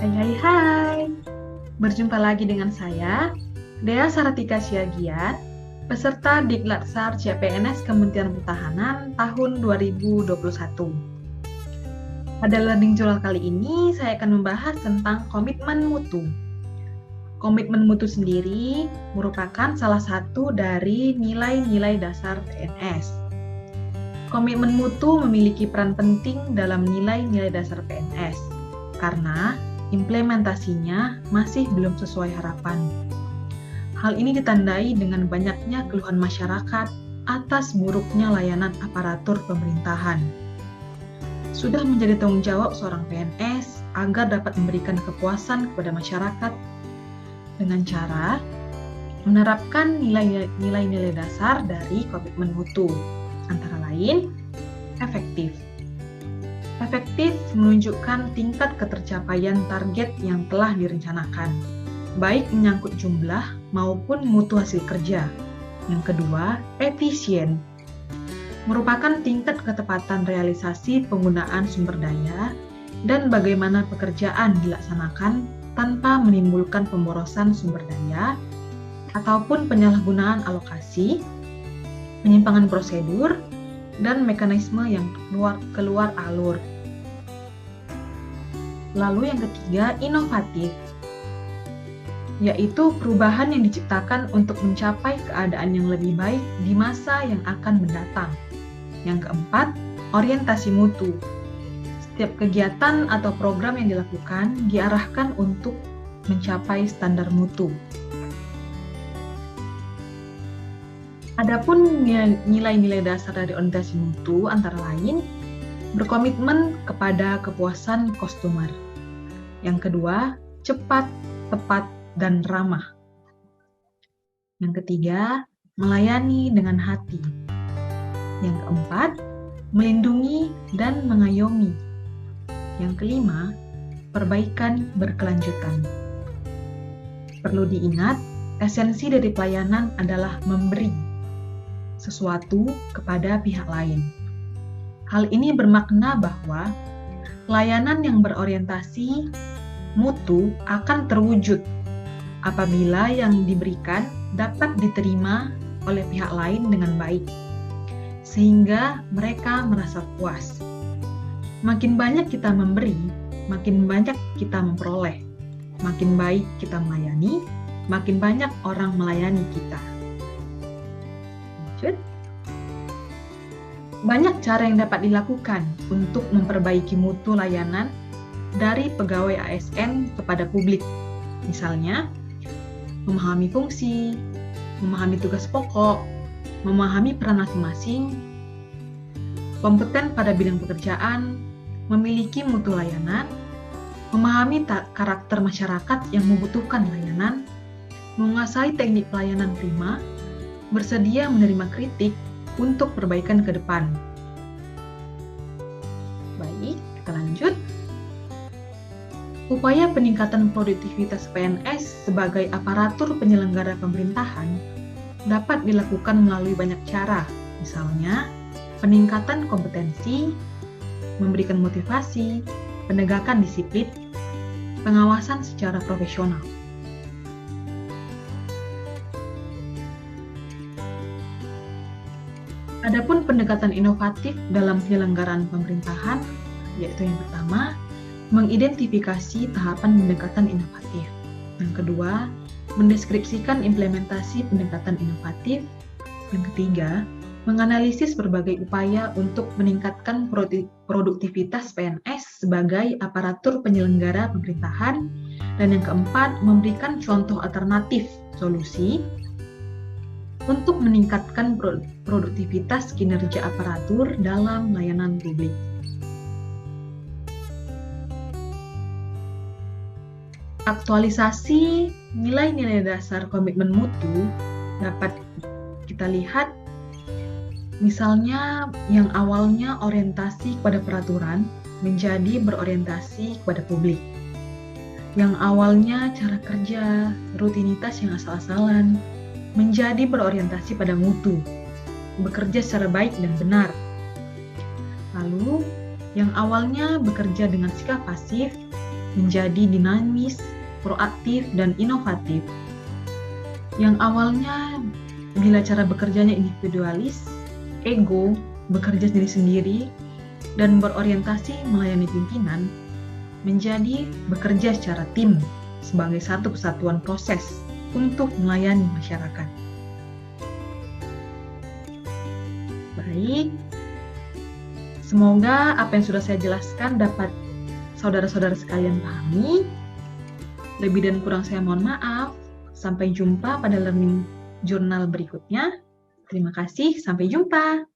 Hai hai hai, berjumpa lagi dengan saya, Dea Saratika Siagian, peserta Diklat-SAR CPNS Kementerian Pertahanan tahun 2021. Pada Learning Journal kali ini, saya akan membahas tentang komitmen mutu. Komitmen mutu sendiri merupakan salah satu dari nilai-nilai dasar PNS. Komitmen mutu memiliki peran penting dalam nilai-nilai dasar PNS, karena implementasinya masih belum sesuai harapan. Hal ini ditandai dengan banyaknya keluhan masyarakat atas buruknya layanan aparatur pemerintahan. Sudah menjadi tanggung jawab seorang PNS agar dapat memberikan kepuasan kepada masyarakat dengan cara menerapkan nilai-nilai dasar dari komitmen mutu, antara lain efektif. Efektif menunjukkan tingkat ketercapaian target yang telah direncanakan, baik menyangkut jumlah maupun mutu hasil kerja. Yang kedua, efisien. Merupakan tingkat ketepatan realisasi penggunaan sumber daya dan bagaimana pekerjaan dilaksanakan tanpa menimbulkan pemborosan sumber daya ataupun penyalahgunaan alokasi, penyimpangan prosedur, dan mekanisme yang keluar alur. Lalu yang ketiga, inovatif, yaitu perubahan yang diciptakan untuk mencapai keadaan yang lebih baik di masa yang akan mendatang. Yang keempat, orientasi mutu. Setiap kegiatan atau program yang dilakukan diarahkan untuk mencapai standar mutu. Adapun nilai-nilai dasar dari orientasi mutu antara lain berkomitmen kepada kepuasan customer. Yang kedua, cepat, tepat, dan ramah. Yang ketiga, melayani dengan hati. Yang keempat, melindungi dan mengayomi. Yang kelima, perbaikan berkelanjutan. Perlu diingat, esensi dari pelayanan adalah memberi sesuatu kepada pihak lain. Hal ini bermakna bahwa layanan yang berorientasi mutu akan terwujud apabila yang diberikan dapat diterima oleh pihak lain dengan baik, sehingga mereka merasa puas. Makin banyak kita memberi, makin banyak kita memperoleh. Makin baik kita melayani, makin banyak orang melayani kita. Lanjut. Banyak cara yang dapat dilakukan untuk memperbaiki mutu layanan dari pegawai ASN kepada publik. Misalnya, memahami fungsi, memahami tugas pokok, memahami peran masing-masing, kompeten pada bidang pekerjaan, memiliki mutu layanan, memahami karakter masyarakat yang membutuhkan layanan, menguasai teknik pelayanan prima, bersedia menerima kritik untuk perbaikan ke depan. Baik, kita lanjut. Upaya peningkatan produktivitas PNS sebagai aparatur penyelenggara pemerintahan dapat dilakukan melalui banyak cara, misalnya peningkatan kompetensi, memberikan motivasi, penegakan disiplin, pengawasan secara profesional. Adapun pendekatan inovatif dalam penyelenggaraan pemerintahan, yaitu yang pertama, mengidentifikasi tahapan pendekatan inovatif. Yang kedua, mendeskripsikan implementasi pendekatan inovatif. Yang ketiga, menganalisis berbagai upaya untuk meningkatkan produktivitas PNS sebagai aparatur penyelenggara pemerintahan. Dan yang keempat, memberikan contoh alternatif solusi untuk meningkatkan produktivitas kinerja aparatur dalam layanan publik. Aktualisasi nilai-nilai dasar komitmen mutu dapat kita lihat, misalnya yang awalnya orientasi kepada peraturan menjadi berorientasi kepada publik. Yang awalnya cara kerja, rutinitas yang asal-asalan, menjadi berorientasi pada mutu, bekerja secara baik dan benar. Lalu, yang awalnya bekerja dengan sikap pasif menjadi dinamis, proaktif, dan inovatif. Yang awalnya bila cara bekerjanya individualis, ego, bekerja sendiri-sendiri, dan berorientasi melayani pimpinan, menjadi bekerja secara tim sebagai satu kesatuan proses untuk melayani masyarakat. Baik, semoga apa yang sudah saya jelaskan dapat saudara-saudara sekalian pahami. Lebih dan kurang saya mohon maaf. Sampai jumpa pada learning journal berikutnya. Terima kasih, sampai jumpa.